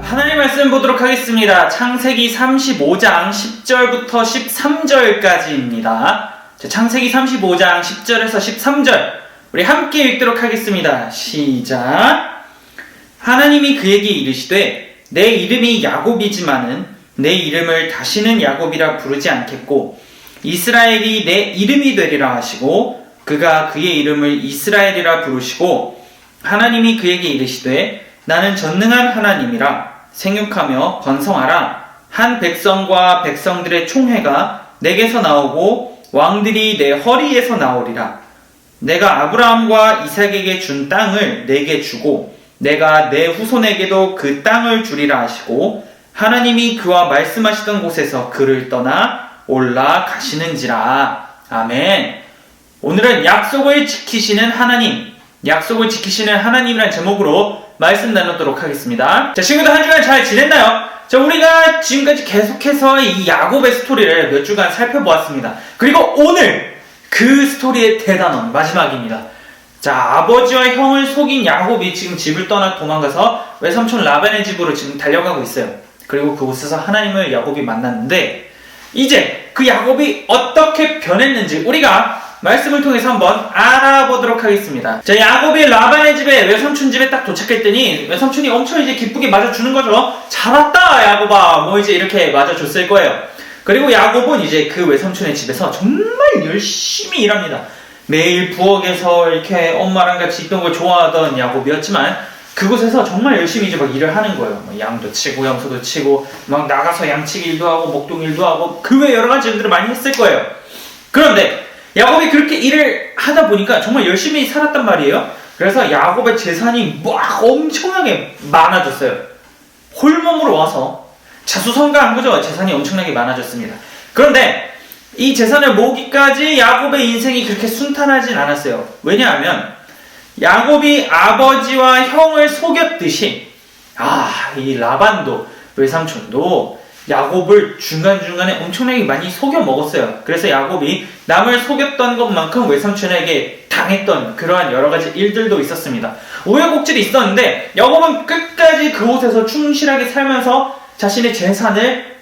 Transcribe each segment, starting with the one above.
하나님 말씀 보도록 하겠습니다. 창세기 35장 10절부터 13절까지입니다. 창세기 35장 10절에서 13절 우리 함께 읽도록 하겠습니다. 시작. 하나님이 그에게 이르시되 내 이름이 야곱이지만은 내 이름을 다시는 야곱이라 부르지 않겠고 이스라엘이 내 이름이 되리라 하시고 그가 그의 이름을 이스라엘이라 부르시고 하나님이 그에게 이르시되 나는 전능한 하나님이라 생육하며 번성하라. 한 백성과 백성들의 총회가 내게서 나오고 왕들이 내 허리에서 나오리라. 내가 아브라함과 이삭에게 준 땅을 내게 주고 내가 내 후손에게도 그 땅을 주리라 하시고 하나님이 그와 말씀하시던 곳에서 그를 떠나 올라가시는지라. 아멘. 오늘은 약속을 지키시는 하나님, 약속을 지키시는 하나님이라는 제목으로 말씀 나누도록 하겠습니다. 자, 친구들 한 주간 잘 지냈나요? 자, 우리가 지금까지 계속해서 이 야곱의 스토리를 몇 주간 살펴보았습니다. 그리고 오늘 그 스토리의 대단원 마지막입니다. 자, 아버지와 형을 속인 야곱이 지금 집을 떠나 도망가서 외삼촌 라반의 집으로 지금 달려가고 있어요. 그리고 그곳에서 하나님을 야곱이 만났는데 이제 그 야곱이 어떻게 변했는지 우리가 말씀을 통해서 한번 알아보도록 하겠습니다. 자, 야곱이 라반의 집에 외삼촌 집에 딱 도착했더니 외삼촌이 엄청 이제 기쁘게 맞아주는 거죠. 잘 왔다 야곱아, 뭐 이제 이렇게 맞아줬을 거예요. 그리고 야곱은 이제 그 외삼촌의 집에서 정말 열심히 일합니다. 매일 부엌에서 이렇게 엄마랑 같이 있던 걸 좋아하던 야곱이었지만 그곳에서 정말 열심히 이제 막 일을 하는 거예요. 뭐 양도 치고 염소도 치고 막 나가서 양치기 일도 하고 목동 일도 하고 그 외 여러 가지 일들을 많이 했을 거예요. 그런데 야곱이 그렇게 일을 하다 보니까 정말 열심히 살았단 말이에요. 그래서 야곱의 재산이 막 엄청나게 많아졌어요. 홀몸으로 와서 자수성가한 거죠. 재산이 엄청나게 많아졌습니다. 그런데 이 재산을 모으기까지 야곱의 인생이 그렇게 순탄하진 않았어요. 왜냐하면 야곱이 아버지와 형을 속였듯이 이 라반도 외삼촌도 야곱을 중간중간에 엄청나게 많이 속여 먹었어요. 그래서 야곱이 남을 속였던 것만큼 외삼촌에게 당했던 그러한 여러 가지 일들도 있었습니다. 우여곡절이 있었는데 야곱은 끝까지 그곳에서 충실하게 살면서 자신의 재산을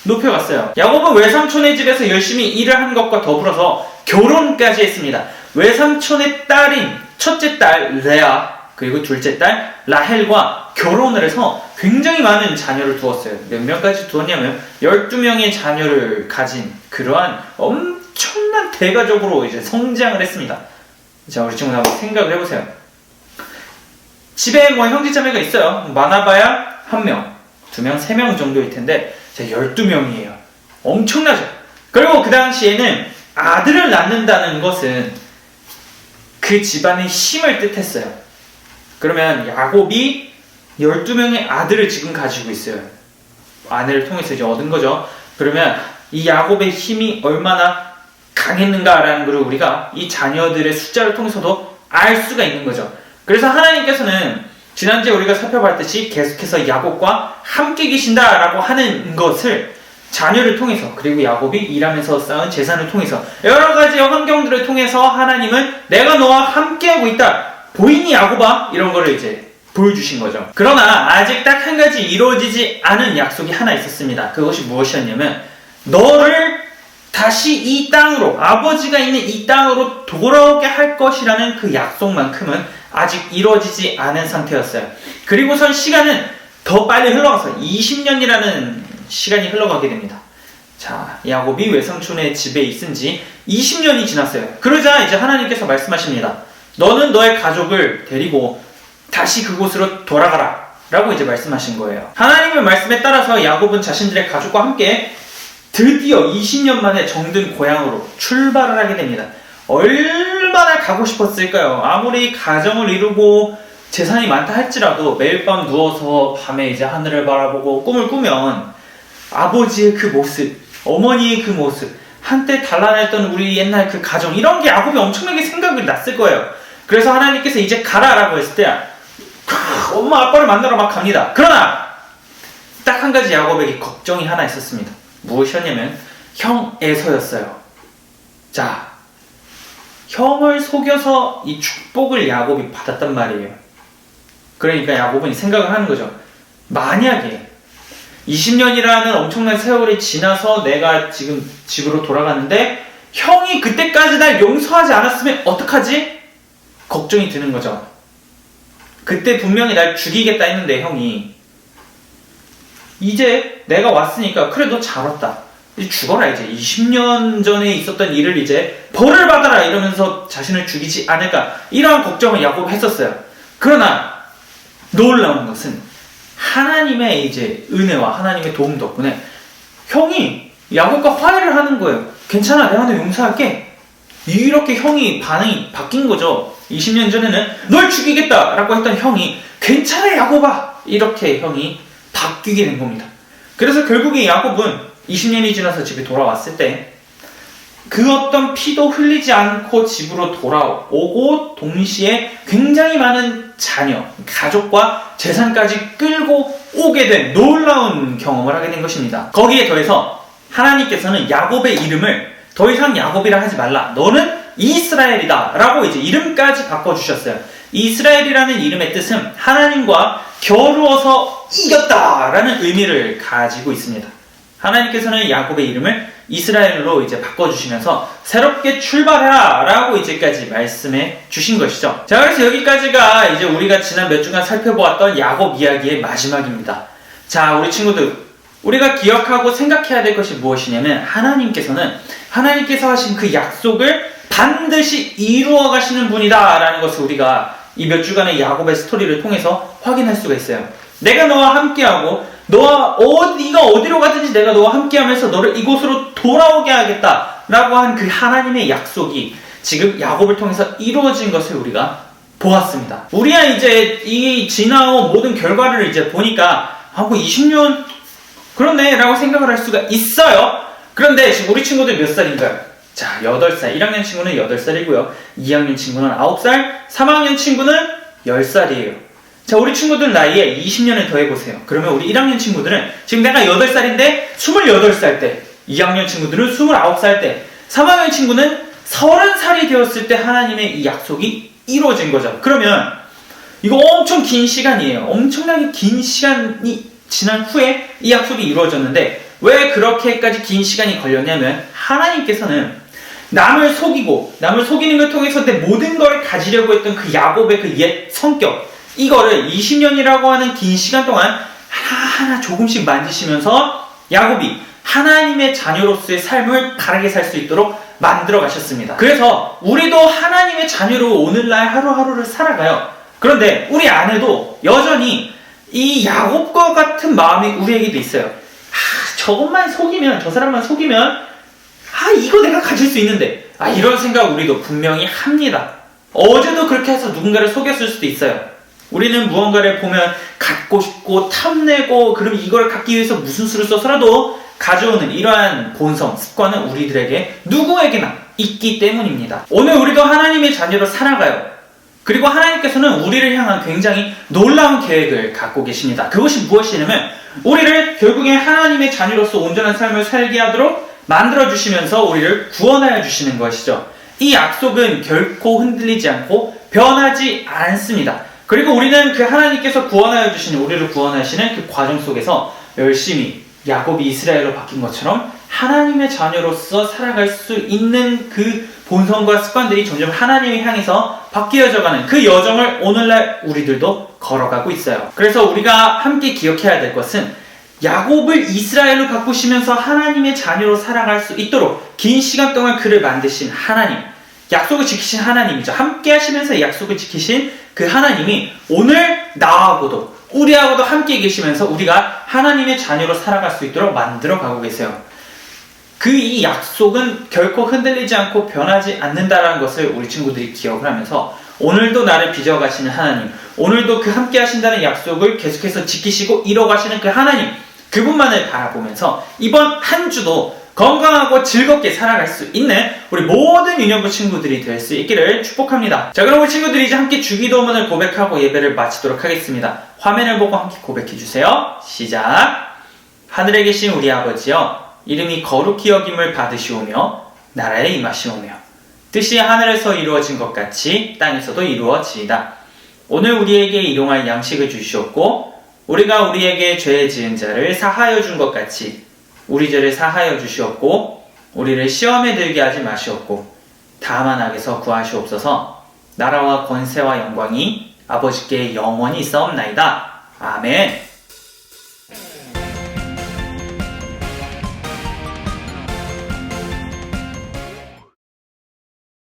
높여갔어요. 야곱은 외삼촌의 집에서 열심히 일을 한 것과 더불어서 결혼까지 했습니다. 외삼촌의 딸인 첫째 딸 레아 그리고 둘째 딸 라헬과 결혼을 해서 굉장히 많은 자녀를 두었어요. 몇 명까지 두었냐면 12명의 자녀를 가진 그러한 엄청난 대가족으로 이제 성장을 했습니다. 자, 우리 친구들 한번 생각을 해보세요. 집에 뭐 형제자매가 있어요. 많아봐야 1명, 2명, 3명 정도일 텐데 12명이에요. 엄청나죠? 그리고 그 당시에는 아들을 낳는다는 것은 그 집안의 힘을 뜻했어요. 그러면 야곱이 12명의 아들을 지금 가지고 있어요. 아내를 통해서 이제 얻은 거죠. 그러면 이 야곱의 힘이 얼마나 강했는가라는 걸 우리가 이 자녀들의 숫자를 통해서도 알 수가 있는 거죠. 그래서 하나님께서는 지난주에 우리가 살펴봤듯이 계속해서 야곱과 함께 계신다라고 하는 것을 자녀를 통해서 그리고 야곱이 일하면서 쌓은 재산을 통해서 여러 가지 환경들을 통해서 하나님은 내가 너와 함께하고 있다. 보이니 야곱아? 이런 거를 이제 보여주신 거죠. 그러나 아직 딱 한 가지 이루어지지 않은 약속이 하나 있었습니다. 그것이 무엇이었냐면 너를 다시 이 땅으로 아버지가 있는 이 땅으로 돌아오게 할 것이라는 그 약속만큼은 아직 이루어지지 않은 상태였어요. 그리고선 시간은 더 빨리 흘러가서 20년이라는 시간이 흘러가게 됩니다. 자, 야곱이 외삼촌의 집에 있은 지 20년이 지났어요. 그러자 이제 하나님께서 말씀하십니다. 너는 너의 가족을 데리고 다시 그곳으로 돌아가라 라고 이제 말씀하신 거예요. 하나님의 말씀에 따라서 야곱은 자신들의 가족과 함께 드디어 20년 만에 정든 고향으로 출발을 하게 됩니다. 얼마나 가고 싶었을까요? 아무리 가정을 이루고 재산이 많다 할지라도 매일 밤 누워서 밤에 이제 하늘을 바라보고 꿈을 꾸면 아버지의 그 모습, 어머니의 그 모습, 한때 단란했던 우리 옛날 그 가정, 이런 게 야곱이 엄청나게 생각이 났을 거예요. 그래서 하나님께서 이제 가라라고 했을 때 엄마 아빠를 만나러 막 갑니다. 그러나 딱 한 가지 야곱에게 걱정이 하나 있었습니다. 무엇이었냐면 형 에서였어요. 자, 형을 속여서 이 축복을 야곱이 받았단 말이에요. 그러니까 야곱은 생각을 하는 거죠. 만약에 20년이라는 엄청난 세월이 지나서 내가 지금 집으로 돌아가는데 형이 그때까지 날 용서하지 않았으면 어떡하지? 걱정이 드는 거죠. 그때 분명히 날 죽이겠다 했는데 형이 이제 내가 왔으니까 그래 너 잘 왔다. 이제 죽어라. 이제 20년 전에 있었던 일을 이제 벌을 받아라 이러면서 자신을 죽이지 않을까, 이러한 걱정을 야곱이 했었어요. 그러나 놀라운 것은 하나님의 이제 은혜와 하나님의 도움 덕분에 형이 야곱과 화해를 하는 거예요. 괜찮아, 내가 너 용서할게. 이렇게 형이 반응이 바뀐 거죠. 20년 전에는 널 죽이겠다 라고 했던 형이 괜찮아 야곱아, 이렇게 형이 바뀌게 된 겁니다. 그래서 결국에 야곱은 20년이 지나서 집에 돌아왔을 때 그 어떤 피도 흘리지 않고 집으로 돌아오고 동시에 굉장히 많은 자녀, 가족과 재산까지 끌고 오게 된 놀라운 경험을 하게 된 것입니다. 거기에 더해서 하나님께서는 야곱의 이름을 더 이상 야곱이라 하지 말라, 너는 이스라엘이다 라고 이제 이름까지 바꿔주셨어요. 이스라엘이라는 이름의 뜻은 하나님과 겨루어서 이겼다 라는 의미를 가지고 있습니다. 하나님께서는 야곱의 이름을 이스라엘로 이제 바꿔주시면서 새롭게 출발해라 라고 이제까지 말씀해 주신 것이죠. 자, 그래서 여기까지가 이제 우리가 지난 몇 주간 살펴보았던 야곱 이야기의 마지막입니다. 자, 우리 친구들, 우리가 기억하고 생각해야 될 것이 무엇이냐면 하나님께서 하신 그 약속을 반드시 이루어 가시는 분이다 라는 것을 우리가 이 몇 주간의 야곱의 스토리를 통해서 확인할 수가 있어요. 내가 너와 함께하고 네가 어디로 가든지 내가 너와 함께하면서 너를 이곳으로 돌아오게 하겠다 라고 한 그 하나님의 약속이 지금 야곱을 통해서 이루어진 것을 우리가 보았습니다. 우리야 이제 이 지나온 모든 결과를 이제 보니까 뭐 20년 그렇네 라고 생각을 할 수가 있어요. 그런데 지금 우리 친구들 몇 살인가요? 자, 8살, 1학년 친구는 8살이고요 2학년 친구는 9살, 3학년 친구는 10살이에요 자, 우리 친구들 나이에 20년을 더해보세요. 그러면 우리 1학년 친구들은 지금 내가 8살인데 28살 때, 2학년 친구들은 29살 때, 3학년 친구는 30살이 되었을 때 하나님의 이 약속이 이루어진 거죠. 그러면 이거 엄청 긴 시간이에요. 엄청나게 긴 시간이 지난 후에 이 약속이 이루어졌는데 왜 그렇게까지 긴 시간이 걸렸냐면 하나님께서는 남을 속이는 걸 통해서 내 모든 걸 가지려고 했던 그 야곱의 그 옛 성격, 이거를 20년이라고 하는 긴 시간 동안 하나하나 조금씩 만지시면서 야곱이 하나님의 자녀로서의 삶을 바르게 살 수 있도록 만들어 가셨습니다. 그래서 우리도 하나님의 자녀로 오늘날 하루하루를 살아가요. 그런데 우리 안에도 여전히 이 야곱과 같은 마음이 우리에게도 있어요. 저것만 속이면, 저 사람만 속이면 이거 내가 가질 수 있는데 이런 생각 우리도 분명히 합니다. 어제도 그렇게 해서 누군가를 속였을 수도 있어요. 우리는 무언가를 보면 갖고 싶고 탐내고 그럼 이걸 갖기 위해서 무슨 수를 써서라도 가져오는 이러한 본성, 습관은 우리들에게 누구에게나 있기 때문입니다. 오늘 우리도 하나님의 자녀로 살아가요. 그리고 하나님께서는 우리를 향한 굉장히 놀라운 계획을 갖고 계십니다. 그것이 무엇이냐면 우리를 결국에 하나님의 자녀로서 온전한 삶을 살게 하도록 만들어주시면서 우리를 구원하여 주시는 것이죠. 이 약속은 결코 흔들리지 않고 변하지 않습니다. 그리고 우리는 그 하나님께서 구원하여 주시는, 우리를 구원하시는 그 과정 속에서 열심히 야곱이 이스라엘로 바뀐 것처럼 하나님의 자녀로서 살아갈 수 있는 그 본성과 습관들이 점점 하나님을 향해서 바뀌어져가는 그 여정을 오늘날 우리들도 걸어가고 있어요. 그래서 우리가 함께 기억해야 될 것은 야곱을 이스라엘로 바꾸시면서 하나님의 자녀로 살아갈 수 있도록 긴 시간 동안 그를 만드신 하나님, 약속을 지키신 하나님이죠. 함께 하시면서 약속을 지키신 그 하나님이 오늘 나하고도 우리하고도 함께 계시면서 우리가 하나님의 자녀로 살아갈 수 있도록 만들어 가고 계세요. 그 이 약속은 결코 흔들리지 않고 변하지 않는다는 것을 우리 친구들이 기억을 하면서 오늘도 나를 빚어가시는 하나님, 오늘도 그 함께 하신다는 약속을 계속해서 지키시고 이뤄가시는 그 하나님, 그분만을 바라보면서 이번 한 주도 건강하고 즐겁게 살아갈 수 있는 우리 모든 유년부 친구들이 될 수 있기를 축복합니다. 자, 그럼 우리 친구들이 이제 함께 주기도문을 고백하고 예배를 마치도록 하겠습니다. 화면을 보고 함께 고백해주세요. 시작! 하늘에 계신 우리 아버지여, 이름이 거룩히 여김을 받으시오며 나라에 임하시오며 뜻이 하늘에서 이루어진 것 같이 땅에서도 이루어지이다. 오늘 우리에게 일용할 양식을 주시옵고 우리가 우리에게 죄 지은 자를 사하여 준 것 같이 우리 죄를 사하여 주시옵고 우리를 시험에 들게 하지 마시옵고 다만 악에서 구하시옵소서. 나라와 권세와 영광이 아버지께 영원히 있사옵나이다. 아멘.